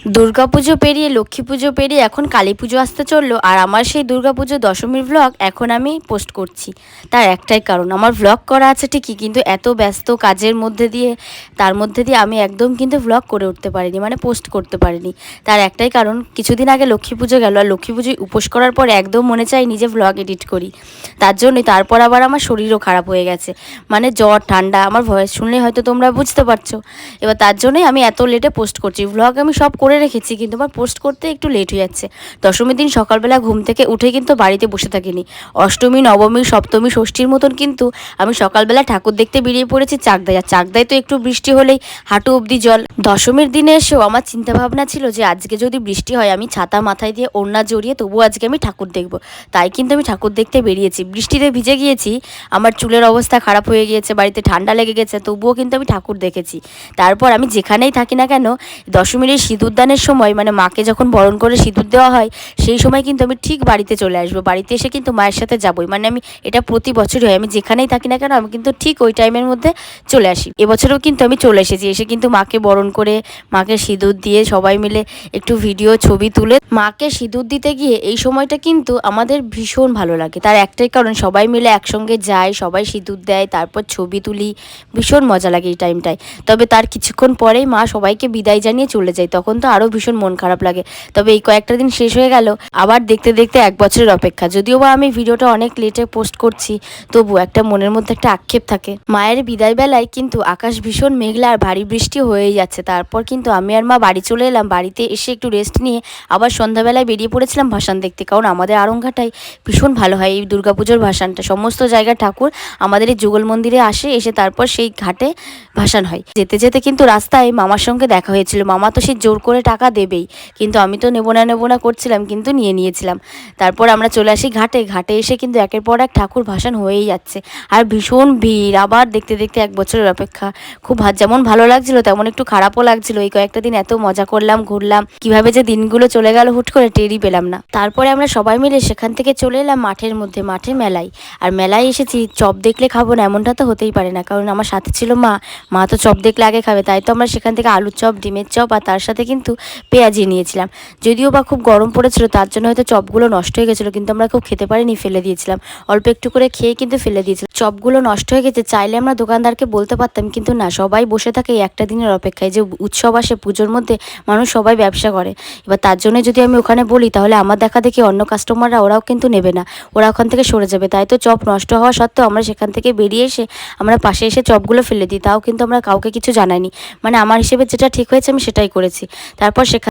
দুর্গাপুজো পেরিয়ে লক্ষ্মী পুজো পেরিয়ে এখন কালী পুজো আসতে চললো, আর আমার সেই দুর্গাপুজো দশমীর ভ্লগ এখন আমি পোস্ট করছি। তার একটাই কারণ, আমার ভ্লগ করা আছে ঠিকই, কিন্তু এত ব্যস্ত কাজের মধ্যে দিয়ে আমি একদম কিন্তু ভ্লগ করে উঠতে পারিনি, মানে পোস্ট করতে পারিনি। তার একটাই কারণ, কিছুদিন আগে লক্ষ্মী পুজো গেল, আর লক্ষ্মী পুজোয় উপোস করার পরে একদম মনে চাই নিজে ভ্লগ এডিট করি। তার জন্যই তারপর আবার আমার শরীরও খারাপ হয়ে গেছে, মানে জ্বর ঠান্ডা, আমার ভয়েস শুনলে হয়তো তোমরা বুঝতে পারছো। এবার তার জন্যই আমি এত লেটে পোস্ট করছি। ভ্লগ আমি সব করে রেখেছি, কিন্তু আমার পোস্ট করতে একটু লেট হয়ে যাচ্ছে। দশমীর দিন সকালবেলা ঘুম থেকে উঠে কিন্তু বাড়িতে বসে থাকিনি। অষ্টমী, নবমী, সপ্তমী, ষষ্ঠীর মতন কিন্তু আমি সকালবেলা ঠাকুর দেখতে বেরিয়ে পড়েছি চাকদায়। আর চাকদায় তো একটু বৃষ্টি হলেই হাঁটু অবধি জল। দশমীর দিনে এসেও আমার চিন্তাভাবনা ছিল যে আজকে যদি বৃষ্টি হয়, আমি ছাতা মাথায় দিয়ে ওড়না জড়িয়ে তবুও আজকে আমি ঠাকুর দেখব। তাই কিন্তু আমি ঠাকুর দেখতে বেরিয়েছি। বৃষ্টিতে ভিজে গিয়েছি, আমার চুলের অবস্থা খারাপ হয়ে গিয়েছে, বাড়িতে ঠান্ডা লেগে গেছে, তবুও কিন্তু আমি ঠাকুর দেখেছি। তারপর আমি যেখানেই থাকি না কেন, দশমীর এই সিঁদুরদানের সময়, মানে মাকে যখন বরণ করে সিঁদুর দেওয়া হয়, সেই সময় কিন্তু আমি ঠিক বাড়িতে চলে আসবো। বাড়িতে এসে কিন্তু মায়ের সাথে যাবই, মানে আমি এটা প্রতি বছরই হয়। আমি যেখানেই থাকি না কেন, আমি কিন্তু ঠিক ওই টাইমের মধ্যে চলে আসি। এবছরও কিন্তু আমি চলে এসেছি। এসে কিন্তু মাকে বরণ করে, মাকে সিঁদুর দিয়ে সবাই মিলে একটু ভিডিও ছবি তুলে মাকে সিঁদুর দিতে গিয়ে এই সময়টা কিন্তু আমাদের ভীষণ ভালো লাগে। তার একটাই কারণ, সবাই মিলে একসঙ্গে যায়, সবাই সিঁদুর দেয়, তারপর ছবি তুলি, ভীষণ মজা লাগে এই টাইমটায়। তবে তার কিছুক্ষণ পরেই মা সবাইকে বিদায় জানিয়ে চলে যায়, তখন তো আরও ভীষণ মন খারাপ লাগে। তবে এই কয়েকটা দিন শেষ হয়ে গেল, আবার দেখতে দেখতে এক বছরের অপেক্ষা। যদিও বা আমি ভিডিওটা অনেক লেটে পোস্ট করছি, তবু একটা মনের মধ্যে একটা আক্ষেপ থাকে। মায়ের বিদায় বেলায় কিন্তু আকাশ ভীষণ মেঘলা আর ভারী বৃষ্টি হয়েই যাচ্ছে। তারপর কিন্তু আমি আর মা বাড়ি চলে এলাম। বাড়িতে এসে একটু রেস্ট নিয়ে আবার সন্ধ্যাবেলায় বেরিয়ে পড়েছিলাম ভাসান দেখতে, কারণ আমাদের আরংঘাটায় ভীষণ ভালো হয় এই দুর্গাপুজোর ভাসানটা। সমস্ত জায়গার ঠাকুর আমাদের এই যুগল মন্দিরে আসে, এসে তারপর সেই ঘাটে ভাসান হয়। যেতে যেতে কিন্তু রাস্তায় মামার সঙ্গে দেখা হয়েছিল। মামা তো সে জোর করে টাকা দেবেই, কিন্তু আমি তো নেবো না করছিলাম, কিন্তু নিয়ে নিয়েছিলাম। তারপর আমরা চলে আসি ঘাটে। ঘাটে এসে কিন্তু একের পর এক ঠাকুর ভাসান হয়েই যাচ্ছে, আর ভীষণ ভিড়। আবার দেখতে দেখতে এক বছরের অপেক্ষা। খুব যেমন ভালো লাগছিল, তেমন একটু খারাপও লাগছিল। এই কয়েকটা দিন এত মজা করলাম, ঘুরলাম, কিভাবে যে দিনগুলো চলে গেল হুট করে টেরই পেলাম না। তারপরে আমরা সবাই মিলে সেখান থেকে চলে এলাম মাঠের মধ্যে, মাঠে মেলায়। আর মেলায় এসেছি, চপ দেখলে খাবো না এমনটা তো হতেই পারে না, কারণ আমার সাথে ছিল মা। মা তো চপ দেখলে আগে খাবে, তাই তো আমরা সেখান থেকে আলুর চপ, ডিমের চপ, আর তার সাথে কিন্তু পেঁয়াজি নিয়েছিলাম। যদিও বা খুব গরম পড়েছিল, তার জন্য হয়তো চপগুলো নষ্ট হয়ে গেছিলো, কিন্তু আমরা খুব খেতে পারিনি, ফেলে দিয়েছিলাম। অল্প একটু করে খেয়ে কিন্তু ফেলে দিয়েছিলাম। চপগুলো নষ্ট হয়ে গেছে, চাইলে আমরা দোকানদারকে বলতে পারতাম, কিন্তু না, সবাই বসে থাকে এই একটা দিনের অপেক্ষায় যে উৎসব আসে পুজোর মধ্যে, মানুষ সবাই ব্যবসা করে। এবার তার জন্য যদি আমি ওখানে বলি, তাহলে আমার দেখা দেখি অন্য কাস্টমাররা ওরাও কিন্তু নেবে না, ওরা ওখান থেকে সরে যাবে। তাই তো চপ নষ্ট হওয়া সত্ত্বেও আমরা সেখান থেকে বেরিয়ে এসে আমরা পাশে এসে চপগুলো ফেলে দিই, তাও কিন্তু আমরা কাউকে কিছু জানাইনি। মানে আমার হিসেবে যেটা ঠিক হয়েছে আমি সেটাই করেছি। তারপর সেখান